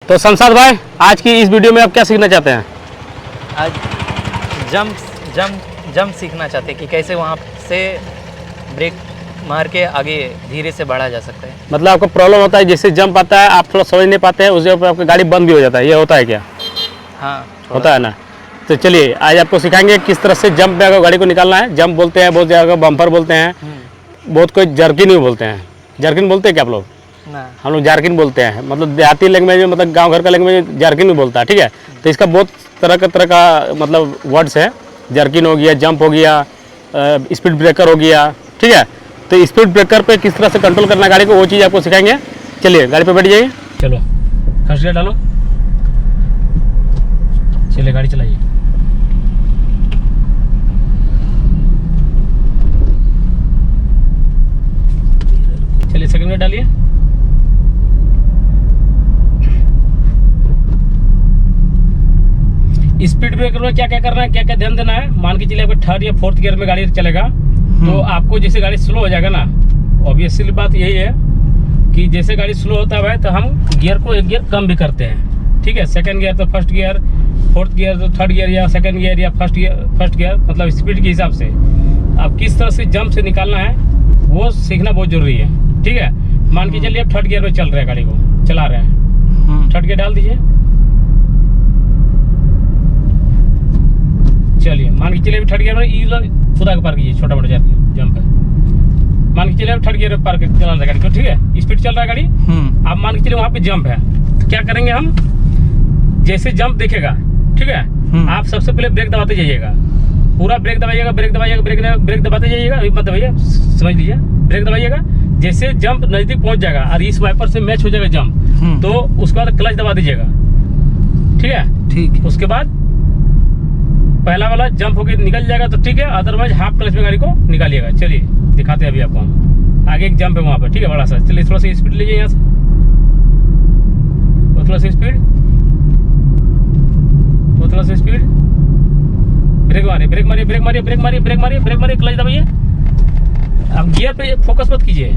तो शमशाद भाई, आज की इस वीडियो में आप क्या सीखना चाहते हैं? आज जंप सीखना चाहते हैं कि कैसे वहाँ से ब्रेक मार के आगे धीरे से बढ़ा जा सकता है। मतलब आपको प्रॉब्लम होता है, जैसे जंप आता है आप थोड़ा समझ नहीं पाते हैं, उस जगह पर आपकी गाड़ी बंद भी हो जाता है, ये होता है क्या? हाँ, होता है ना। तो चलिए आज आपको सिखाएंगे किस तरह से जंप में अगर गाड़ी को निकालना है। जंप बोलते हैं बहुत जगह, बम्पर बोलते हैं, बहुत कोई जर्किन भी बोलते हैं। जर्किन बोलते हैं क्या आप लोग? ना। हम लोग जारकिन बोलते हैं, मतलब देहाती लैंग्वेज में, मतलब गांव घर का लैंग्वेज में जारकिन भी बोलता है। ठीक है, तो इसका बहुत तरह का मतलब वर्ड्स है। जर्किन हो गया, जंप हो गया, स्पीड ब्रेकर हो गया। ठीक है, तो स्पीड ब्रेकर पे किस तरह से कंट्रोल करना है गाड़ी को, वो चीज़ आपको सिखाएंगे। चलिए गाड़ी पे बैठ जाइए। चलो फर्स्ट गियर डालो, चलिए गाड़ी चलाइए। चलिए सेकंड गियर डालिए। स्पीड ब्रेकर में क्या क्या करना है, क्या क्या ध्यान देना है। मान के चलिए आपको थर्ड या फोर्थ गियर में गाड़ी चलेगा, तो आपको जैसे गाड़ी स्लो हो जाएगा ना, ऑब्वियसली बात यही है कि जैसे गाड़ी स्लो होता है तो हम गियर को एक गियर कम भी करते हैं। ठीक है, सेकंड गियर तो फर्स्ट गियर, फोर्थ गियर तो थर्ड गियर, या सेकंड गियर या फर्स्ट गियर, मतलब स्पीड के हिसाब से। अब किस तरह से जंप से निकालना है वो सीखना बहुत जरूरी है। ठीक है, मान के चलिए आप थर्ड गियर में चल रहे हैं, गाड़ी को चला रहे हैं, थर्ड गियर डाल दीजिए। चलिए मान के चलिए थर्ड गियर में खुदा को पार कीजिए, छोटा मोटा जंप है। मान के चलिए आप थर्ड गियर में पार कर चला रहे गाड़ी को। ठीक है, स्पीड चल रहा है गाड़ी। अब मान के चलिए वहाँ पे जंप है, तो क्या करेंगे हम, जैसे जंप देखेगा, ठीक है, आप सबसे पहले ब्रेक दबाते जाइएगा, पूरा ब्रेक दबाइएगा, ब्रेक दबाते जाइएगा। अभी मत दबाइए, समझ लीजिए, ब्रेक दबाइएगा। जैसे जंप नजदीक पहुंच जाएगा और इस वाइपर से मैच हो जाएगा जंप, तो उसके बाद क्लच दबा दीजिएगा। ठीक है, ठीक। उसके बाद पहला वाला जंप होके निकल जाएगा तो ठीक है, अदरवाइज हाफ क्लच में गाड़ी को निकालिएगा। चलिए दिखाते हैं अभी आपको हम। आगे एक जंप है वहाँ पर, ठीक है, बड़ा सा। चलिए थोड़ा सा स्पीड लीजिए यहाँ से, वो थोड़ा सा स्पीड, वो थोड़ा सा स्पीड। ब्रेक मारिए, क्लच दबाइए। अब गियर पे फोकस मत कीजिए,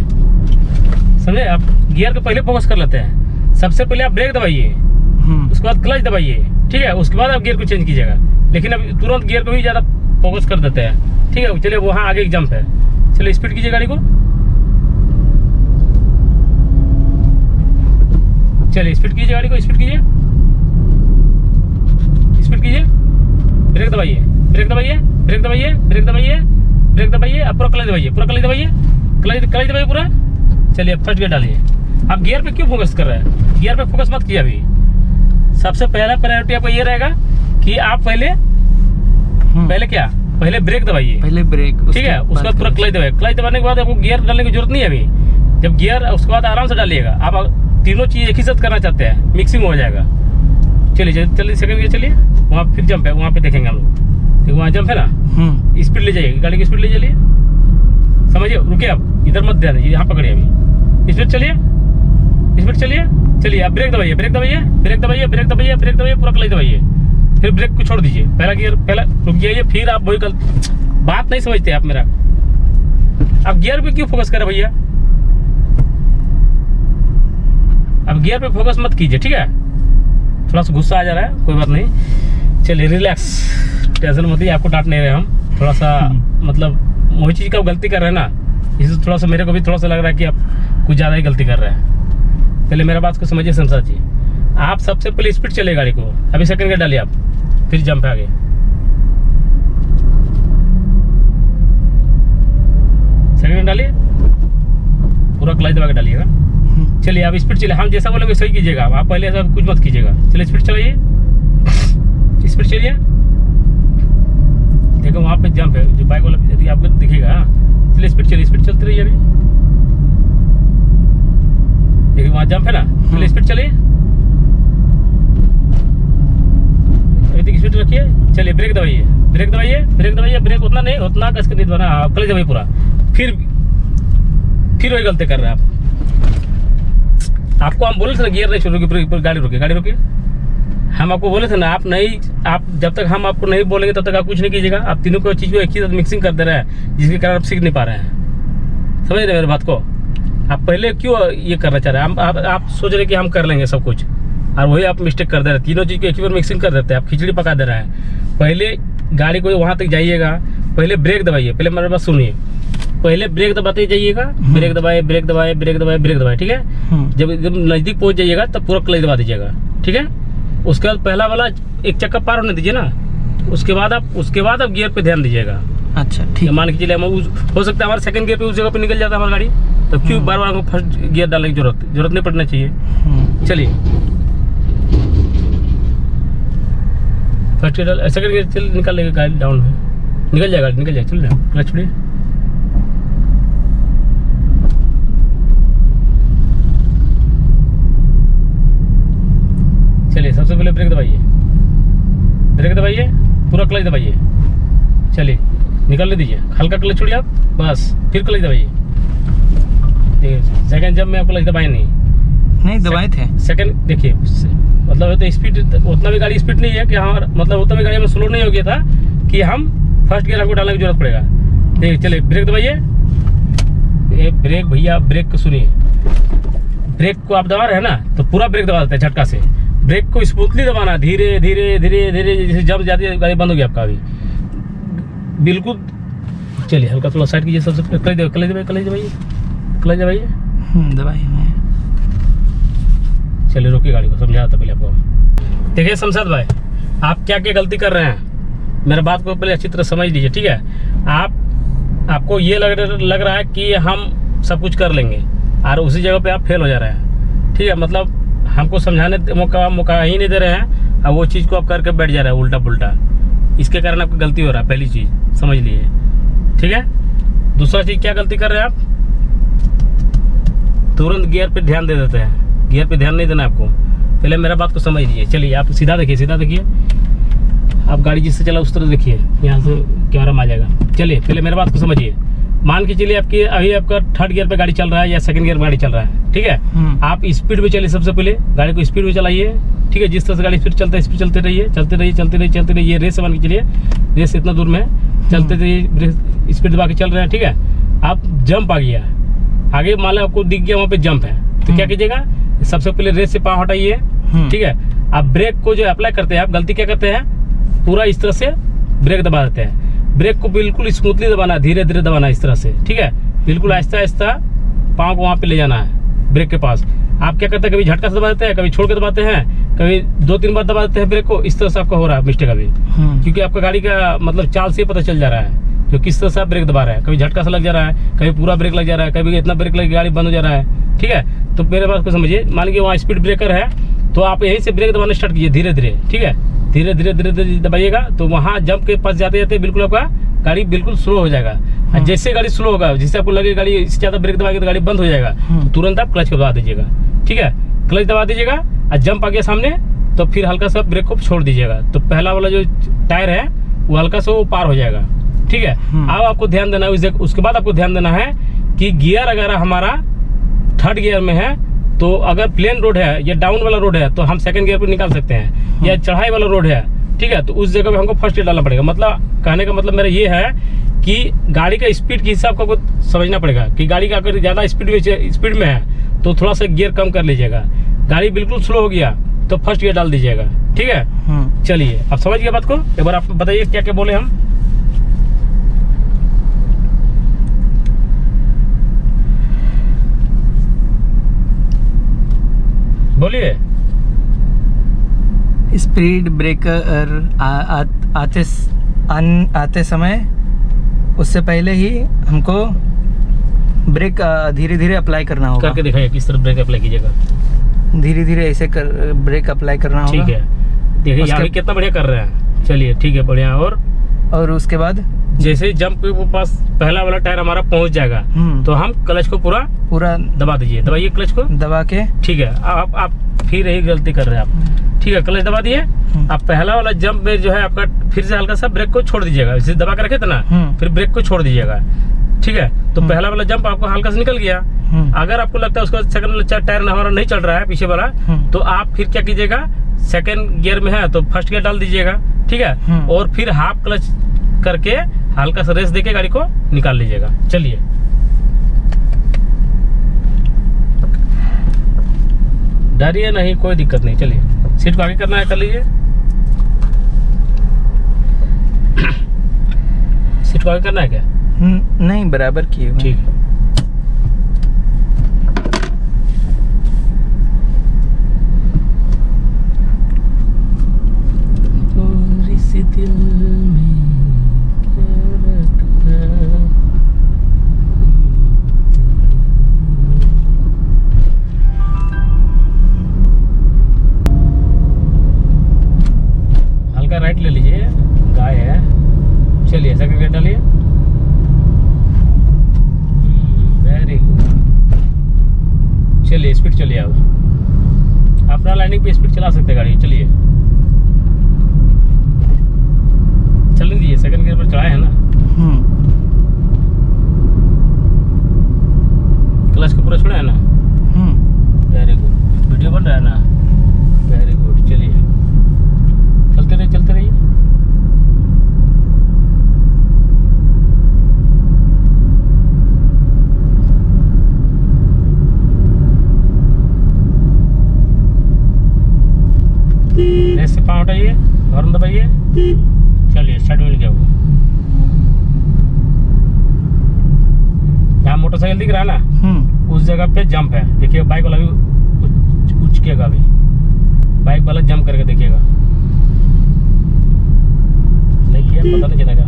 समझे? आप गियर को पहले फोकस कर लेते हैं। सबसे पहले आप ब्रेक दबाइए, उसके बाद क्लच दबाइए। ठीक है, उसके बाद आप गियर को चेंज कीजिएगा, लेकिन अब तुरंत गियर को ही ज़्यादा फोकस कर देते हैं। ठीक है, चलिए वहाँ आगे एक जंप है। चलिए स्पीड कीजिए गाड़ी को, चलिए स्पीड कीजिए गाड़ी को, स्पीड कीजिए। ब्रेक दबाइए, अब पूरा क्लच दबाइए, क्लच दबाइए पूरा। चलिए फर्स्ट गियर डालिए। आप गियर पे क्यों फोकस कर रहे हैं? गियर पे फोकस मत कीजिए अभी। सबसे पहला प्रायोरिटी आपका ये रहेगा कि आप पहले क्या, पहले ब्रेक दबाइए, पहले ब्रेक। ठीक है, उसके बाद पूरा क्लच दबाइए। क्लच दबाने के बाद आपको गियर डालने की जरूरत नहीं है अभी। जब गियर, उसके बाद आराम से डालिएगा। आप तीनों चीज एक ही साथ करना चाहते हैं, मिक्सिंग हो जाएगा। चलिए सेकंड गियर चलिए, वहाँ फिर जंप है, वहाँ पे देखेंगे हम लोग। ठीक, वहाँ जंप है ना, स्पीड ले जाइए, गाड़ी की स्पीड ले चलिए। समझिए, रुकिए, आप इधर मत ध्यान दीजिए, यहाँ पकड़िए अभी। स्पीड चलिए। चलिए आप ब्रेक दबाइए, पूरा क्लच दबाइए। फिर ब्रेक को छोड़ दीजिए, पहला रुक जाइए, फिर आप वही बात नहीं समझते आप मेरा। आप गियर पे क्यों फोकस करें भैया? अब गियर पे फोकस मत कीजिए। ठीक है, थोड़ा सा गुस्सा आ जा रहा है, कोई बात नहीं। चलिए रिलैक्स, टेंशन मत लीजिए, आपको डांट नहीं रहे हम। थोड़ा सा मतलब वही चीज़ का गलती कर रहे हैं ना, इससे थोड़ा सा मेरे को भी थोड़ा सा लग रहा है कि आप कुछ ज़्यादा ही गलती कर रहे हैं। पहले मेरा बात को समझिए शमशाद जी। आप सबसे पहले स्पीड चलिए गाड़ी को। अभी सेकंड गियर डालिए आप, फिर जंप है आगे। सेकंड गियर डालिए, पूरा क्लच दबा के डालिएगा। चलिए आप स्पीड चलिए, हम जैसा बोलेंगे सही कीजिएगा। आप पहले ऐसा कुछ मत कीजिएगा। चलिए स्पीड चलाइए, स्पीड चलिए। देखो वहाँ पे जंप है, जो बाइक वाला यदि आपको दिखेगा। चलिए स्पीड चलते रहिए। अभी देखिए वहाँ जंप है ना, चलिए स्पीड चलिए, अभी तक स्पीड रखिए। चलिए ब्रेक दबाइए, ब्रेक उतना नहीं, उतना कस के नहीं दबाना, क्लच दबाइए पूरा। फिर वही गलती कर रहे हैं आप। आपको हम बोले थे ना गियर नहीं छोड़ोगे, गाड़ी रोकिए। हम आपको बोले थे ना, आप जब तक हम आपको नहीं बोलेंगे तब तक आप कुछ नहीं कीजिएगा। आप तीनों को चीज़ को एक ही साथ मिक्सिंग कर दे रहे हैं, जिसके कारण आप सीख नहीं पा रहे हैं। समझ रहे मेरे बात को? आप पहले क्यों ये करना चाह रहे हैं? आप सोच रहे कि हम कर लेंगे सब कुछ, और वही आप मिस्टेक कर दे रहे हैं। तीनों चीज़ को एक ही बार मिक्सिंग कर देते हैं, आप खिचड़ी पका दे रहे हैं। पहले गाड़ी को वहाँ तक जाइएगा, पहले ब्रेक दबाइए, पहले मेरे बात सुनिए, पहले ब्रेक दबाते जाइएगा, ब्रेक दबाए ब्रेक दबाए ब्रेक दबाए ब्रेक दबाए, ठीक है। जब एकदम नज़दीक पहुँच जाइएगा तब पूरा क्लच दबा दीजिएगा, ठीक है। उसके बाद पहला वाला एक चक्का पार होने दीजिए ना, उसके बाद आप गियर पे ध्यान दीजिएगा। अच्छा ठीक है। मान के चलिए हम हो सकता है हमारे सेकंड गियर पे उस जगह पे निकल जाता है हमारी गाड़ी, तो क्यों बार बार हमको फर्स्ट गियर डालने की जरूरत नहीं पड़ना चाहिए। चलिए फर्स्ट गियर सेकंड गियर चल निकाल लेगा, गाड़ी डाउन है, निकल जाएगा, निकल जाएगा। चल रहा क्लच छोड़िए, चलिए सबसे पहले ब्रेक दबाइए, पूरा क्लच दबाइए। चलिए निकालने दीजिए, हल्का क्लच छोड़िए आप, बस फिर क्लच दबाइए। देखिए सेकंड जब में आपको क्लच दबाए नहीं दबाए थे। सेकंड देखिए, मतलब तो स्पीड उतना भी गाड़ी स्पीड नहीं है कि हमारा मतलब उतना भी गाड़ी में स्लो नहीं हो गया था कि हम फर्स्ट गियर हमको डालने की जरूरत पड़ेगा। देखिए चलिए ब्रेक दबाइए, ब्रेक भैया ब्रेक को सुनिए, ब्रेक को आप दबा रहे हैं ना तो पूरा ब्रेक दबा देते हैं झटका से। ब्रेक को स्मूथली दबाना, धीरे धीरे धीरे धीरे, जैसे जब जाती है गाड़ी बंद हो गया आपका अभी बिल्कुल। चलिए हल्का थोड़ा साइड कीजिए, सबसे क्लच दबाइए। चलिए रोकिए गाड़ी को, समझा था पहले आपको। देखिए शमशाद भाई, आप क्या क्या गलती कर रहे हैं, मेरे बात को पहले अच्छी तरह समझ लीजिए, ठीक है। आपको ये लग रहा है कि हम सब कुछ कर लेंगे और उसी जगह पे आप फेल हो जा रहे हैं, ठीक है। मतलब हमको समझाने मौका ही नहीं दे रहे हैं और वो चीज़ को आप करके बैठ जा रहे हैं उल्टा पुल्टा, इसके कारण आपकी गलती हो रहा है। पहली चीज़ समझ लीजिए, ठीक है। दूसरा चीज़ क्या गलती कर रहे हैं आप, तुरंत गियर पे ध्यान दे देते हैं, गियर पे ध्यान नहीं देना आपको, पहले मेरा बात को समझ लीजिए। चलिए आप सीधा देखिए, आप गाड़ी जिससे चला उस तरह देखिए, यहाँ से कैमरा आ जाएगा। चलिए पहले मेरा बात को समझिए, मान के चलिए आपकी अभी आपका थर्ड गियर पे गाड़ी चल रहा है या सेकंड गियर में गाड़ी चल रहा है, ठीक है। आप स्पीड में चलिए, सबसे पहले गाड़ी को स्पीड में चलाइए, ठीक है। जिस तरह से गाड़ी स्पीड चलता है स्पीड चलते रहिए। ये रेस मान के चलिए, रेस इतना दूर में चलते रहिए, स्पीड दबा के चल रहे हैं, ठीक है। आप जंप आ गया आगे, मान लो आपको दिख गया वहाँ पे जंप है, तो क्या कीजिएगा, सबसे पहले रेस से पाँव हटाइए, ठीक है। आप ब्रेक को जो अप्लाई करते हैं, आप गलती क्या करते हैं, पूरा इस तरह से ब्रेक दबा देते हैं। ब्रेक को बिल्कुल स्मूथली दबाना, धीरे धीरे दबाना इस तरह से, ठीक है। बिल्कुल आहिस्ता आहिस्ता पाँव को वहाँ पे ले जाना है ब्रेक के पास। आप क्या करते हैं, कभी झटका से दबा देते हैं, कभी छोड़ के दबाते हैं, कभी 2-3 बार दबा देते हैं ब्रेक को। इस तरह से आपका हो रहा है मिस्टेक अभी, क्योंकि आपका गाड़ी का मतलब चाल से पता चल जा रहा है जो किस तरह से आप ब्रेक दबा रहे हैं। कभी झटका से लग जा रहा है, कभी पूरा ब्रेक लग जा रहा है, कभी इतना ब्रेक लग गाड़ी बंद हो जा रहा है, ठीक है। तो मेरे बात को समझिए, मान लीजिए वहाँ स्पीड ब्रेकर है तो आप यहीं से ब्रेक दबाना स्टार्ट कीजिए धीरे धीरे, ठीक है। धीरे धीरे दबाइएगा तो वहाँ जंप के पास जाते जाते बिल्कुल आपका गाड़ी बिल्कुल स्लो हो जाएगा। और जैसे गाड़ी स्लो होगा, जिससे आपको लगे गाड़ी इससे ज़्यादा ब्रेक दबाएगी तो गाड़ी बंद हो जाएगा, तो तुरंत आप क्लच को दबा दीजिएगा, ठीक है। क्लच दबा दीजिएगा और जंप आ गया सामने तो फिर हल्का सा ब्रेक को छोड़ दीजिएगा, तो पहला वाला जो टायर है वो हल्का सा वो पार हो जाएगा, ठीक है। अब आपको ध्यान देना है, उसके बाद आपको ध्यान देना है कि गियर अगर हमारा थर्ड गियर में है तो अगर प्लेन रोड है या डाउन वाला रोड है तो हम सेकंड गियर पर निकाल सकते हैं, या चढ़ाई वाला रोड है, ठीक है, तो उस जगह पे हमको फर्स्ट गियर डालना पड़ेगा। मतलब कहने का मतलब मेरा ये है कि गाड़ी का स्पीड के हिसाब का आपको समझना पड़ेगा कि गाड़ी का अगर ज़्यादा स्पीड में है तो थोड़ा सा गियर कम कर लीजिएगा। गाड़ी बिल्कुल स्लो हो गया तो फर्स्ट गियर डाल दीजिएगा, ठीक है। चलिए आप समझ गए बात को, एक बार आप बताइए क्या क्या बोले हम। बोलिए। स्पीड ब्रेकर आते समय उससे पहले ही हमको ब्रेक धीरे धीरे अप्लाई करना होगा। करके दिखाइए किस तरह ब्रेक अप्लाई कीजिएगा। धीरे धीरे ऐसे कर ब्रेक अप्लाई करना होगा, ठीक है। देखिए यहाँ भी कितना बढ़िया कर रहे हैं। चलिए ठीक है, बढ़िया। और उसके बाद जैसे जंप के पास पहला वाला टायर हमारा पहुंच जाएगा तो हम क्लच को पूरा दबा दीजिए, दबाइए क्लच को दबा के, ठीक है। आप फिर यही गलती कर रहे हैं आप, ठीक है। क्लच दबा दिए, आप पहला वाला जंप में जो है आपका फिर से हल्का सा ब्रेक को छोड़ दीजिएगा, इसे दबा कर रखे थे ना, फिर ब्रेक को छोड़ दीजिएगा, ठीक है। तो पहला वाला जंप आपको हल्का से निकल गया। अगर आपको लगता है उसका सेकंड वाला टायर हमारा नहीं चल रहा है पीछे वाला, तो आप फिर क्या कीजिएगा, सेकंड गियर में है तो फर्स्ट गियर डाल दीजिएगा, ठीक है। और फिर हाफ क्लच करके हल्का सा रेस देके गाड़ी को निकाल लीजिएगा। चलिए डरिए नहीं, कोई दिक्कत नहीं। चलिए सीट को आगे करना है कर लीजिए। सीट को आगे करना है क्या? नहीं, बराबर किए हुए हैं। ठीक है। दिल में क्या रखा, हल्का राइट ले लीजिए, गाय है। चलिए सेकंड गेट डालिए। Very good. चलिए स्पीड चलिए, अब अपना लाइनिंग पे स्पीड चला सकते हैं गाड़ी। चलिए चलने दीजिए, सेकंड गियर पर चढ़ाए है ना। क्लच को पूरा छोड़ा है ना। Very good. वीडियो बन रहा है ना। Very good. चलिए चलते रहिए, चलते रहिए। ऐसे पाँव हटाइए, हॉर्न दबाइए। चलिए साइड में गया वो। यहाँ मोटरसाइकिल दिख रहा है ना, उस जगह पे जंप है। देखिए बाइक वाला भी उचकेगा अभी। बाइक वाला जंप करके देखिएगा। नहीं किया पता नहीं चलेगा।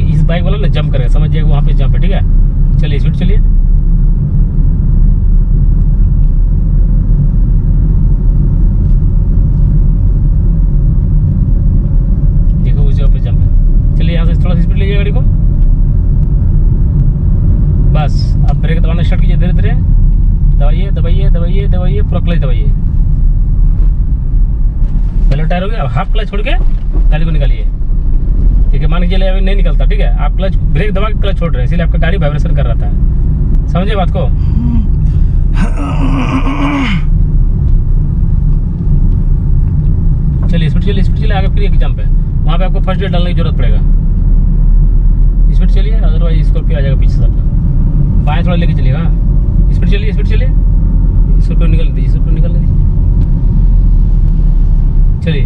इस बाइक वाला ना जंप करेगा, समझिए वहाँ पे जंप है। ठीक है, चलिए स्पीड चलिए। चलिए यहाँ से थोड़ा सा स्पीड लीजिए गाड़ी को। बस अब ब्रेक दबाना स्टार्ट कीजिए धीरे धीरे। दबाइए दबाइए दबाइए दबाइए, पूरा क्लच दबाइए। पहले टायर हो गया, अब हाफ क्लच छोड़ के गाड़ी को निकालिए। ठीक है, मान लीजिए अभी नहीं निकलता। ठीक है, आप क्लच ब्रेक दबा के क्लच छोड़ रहे हैं, इसलिए आपका गाड़ी वाइब्रेशन कर रहा था। समझे बात को? चलिए स्पीड चलिए, स्पीड चलिए। आगे फिर एक जंप है, वहाँ पे आपको फर्स्ट गियर डालने की जरूरत पड़ेगा। स्पीड चलिए, अदरवाइज स्कॉर्पियो आ जाएगा पीछे से आपका। बाएं थोड़ा लेके चलिएगा। स्पीड चलिए, स्पीड चलिए। स्कॉर्पियो निकल दीजिए, स्कॉर्पियो निकलने दीजिए। चलिए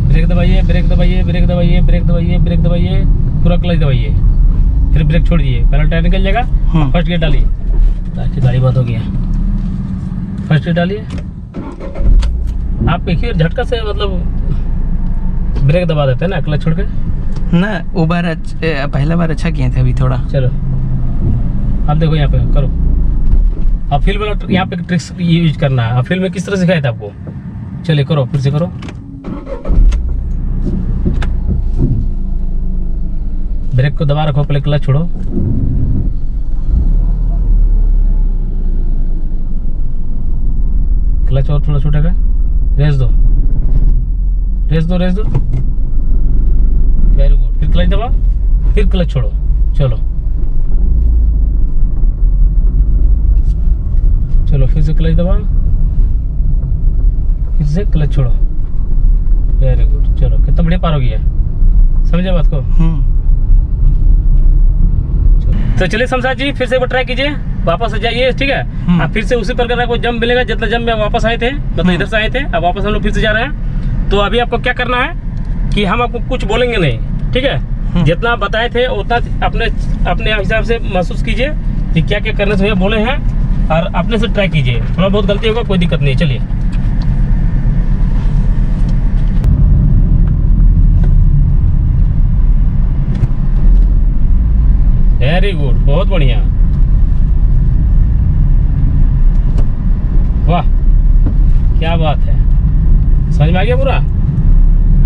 ब्रेक दबाइए, ब्रेक दबाइए, ब्रेक दबाइए, ब्रेक दबाइए, ब्रेक दबाइए, पूरा क्लच दबाइए। फिर ब्रेक छोड़ दीजिए, पहला टायर निकल जाएगा। फर्स्ट गियर डालिए। गाड़ी बंद हो गया। फर्स्ट गियर डालिए। आप एक ही झटका से मतलब ब्रेक दबा देते हैं ना, क्लच छोड़ के ना। वो बार पहला बार अच्छा किए थे, अभी थोड़ा। चलो आप देखो यहाँ पे करो। अब फील्ड में यहाँ पे ट्रिक्स यूज करना है। फील्ड में किस तरह सिखाया था आपको? चलिए करो, फिर से करो। ब्रेक को दबा रखो, पहले क्लच छोड़ो। क्लच और थोड़ा छूटेगा, रेस दो, रेस दो, रेस दो। Very good. फिर क्लच दबाओ, फिर क्लच छोड़ो। चलो चलो, फिर से क्लच दबाओ, फिर से क्लच छोड़ो। Very good. चलो कितना बढ़िया पार हो गया, समझे बात को? तो चलिए शमशाद जी, फिर से एक बार ट्राई कीजिए, वापस आ जाइए। ठीक है, आप फिर से उसी पर करना, कोई जंप मिलेगा जितना जंप में वापस आए थे, मतलब इधर से आए थे, अब वापस हम लोग फिर से जा रहे हैं। तो अभी आपको क्या करना है कि हम आपको कुछ बोलेंगे नहीं। ठीक है, जितना बताए थे उतना अपने हिसाब से महसूस कीजिए कि क्या क्या करने से बोले हैं, और अपने से ट्राई कीजिए। थोड़ा बहुत गलती होगा, कोई दिक्कत नहीं। चलिए वेरी गुड, बहुत बढ़िया, वाह क्या बात है। समझ में आ गया पूरा?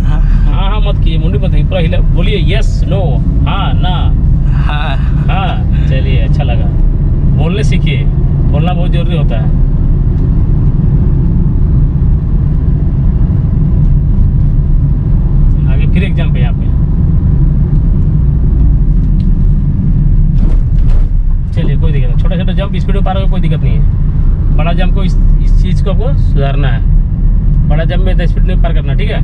हाँ हाँ मत कीजिए, मुंडी मत पूरा हिला, बोलिए यस नो हाँ ना हाँ हाँ। चलिए अच्छा लगा, बोलने सीखिए, बोलना बहुत जरूरी होता है। आगे फिर एक जंप है यहाँ पे। चलिए कोई दिक्कत नहीं, छोटा छोटा जंप स्पीड में पार होगा, कोई दिक्कत नहीं है। बड़ा जंप को इस चीज़ को आपको सुधारना है। बड़ा जंप में स्पीड में पार करना। ठीक है,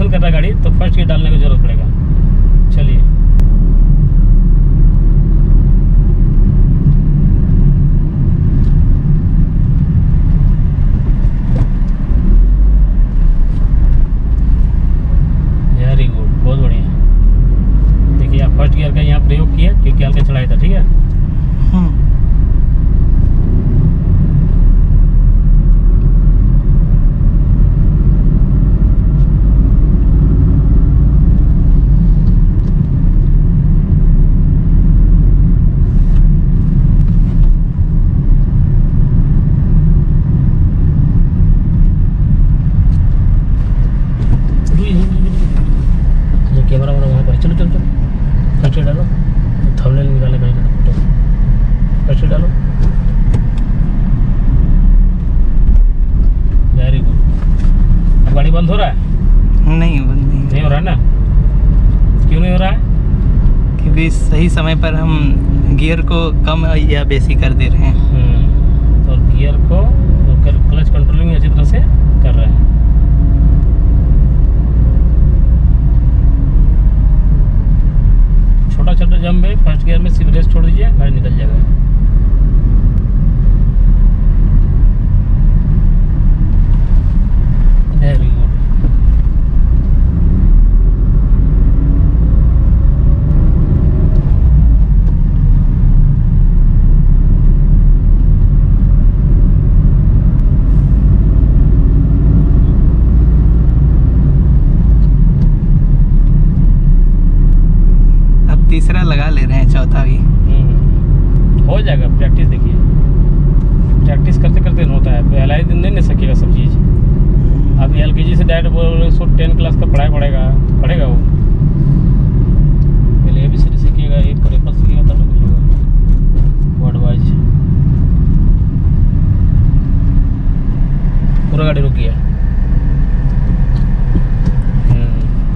बंद कर रहा है गाड़ी तो फर्स्ट गियर डालने की जरूरत पड़ेगा। चलिए वेरी गुड, बहुत बढ़िया। देखिए आप फर्स्ट गियर का यहाँ प्रयोग किया क्योंकि हल्का चढ़ाया था, ठीक है। कैमरा वाला वहाँ पर, चलो चलो चलो फर्स्ट एड डालो, थंबनेल निकाले भाई का फोटो, फर्स्ट एड डालो। Very good. अब गाड़ी बंद हो रहा है? नहीं, बंद नहीं हो रहा है ना? क्यों नहीं हो रहा है? क्योंकि सही समय पर हम गियर को कम या बेसी कर दे रहे हैं। तो गियर को क्लच कंट्रोलिंग अच्छी तरह से कर रहे हैं। छोटा छोटा जंप है, फर्स्ट गियर में सिर्फ रेस छोड़ दीजिए, गाड़ी निकल जाएगा। Very good. तीसरा लगा ले रहे हैं, चौथा भी हो जाएगा। प्रैक्टिस देखिए, प्रैक्टिस करते करते होता है। पहला ही दिन नहीं सकेगा सब चीज़। अब LKG से डायरेक्ट 10 क्लास का पढ़ाई पढ़ेगा वो। पहले ABCD सीखिएगा, एक करेक्ट सीखिएगा तब कुछ होगा वर्ड वाइज। पूरा गाड़ी रुक गया।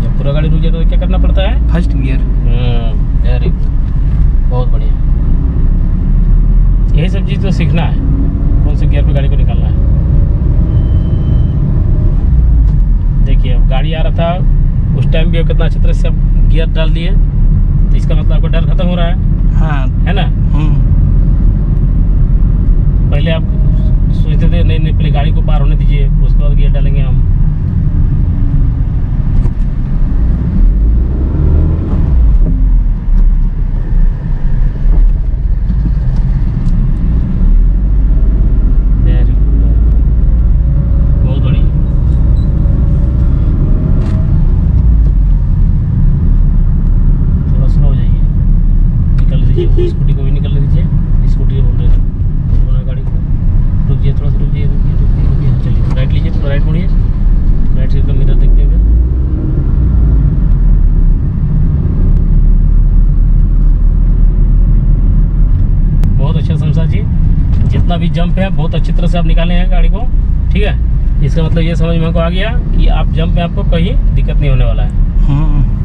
जब पूरा गाड़ी रुक जाए तो क्या करना पड़ता है? First gear. वेरी गुड, बहुत बढ़िया। यही सब चीज़ तो सीखना है, कौन से गियर पे गाड़ी को निकालना है। देखिए अब गाड़ी आ रहा था उस टाइम भी कितना अच्छी तरह से आप गियर डाल दिए, तो इसका मतलब आपका डर खत्म हो रहा है। हाँ, है ना? पहले आप सोचते थे नहीं पहले गाड़ी को पार होने दीजिए, उसके बाद गियर डालेंगे हम। स्कूटी को भी निकल दीजिए, स्कूटी को बोल रहे हैं गाड़ी को रुकिए, थोड़ा सा रुकिए। हाँ चलिए, राइट लीजिए, थोड़ा राइट मुड़िए, राइट साइड का मिरर देखते हुए। बहुत अच्छा शमशाद जी, जितना भी जंप है बहुत अच्छी तरह से आप निकाले हैं गाड़ी को, ठीक है। इसका मतलब ये समझ में को आ गया कि आप जंप में आपको कहीं दिक्कत नहीं होने वाला है।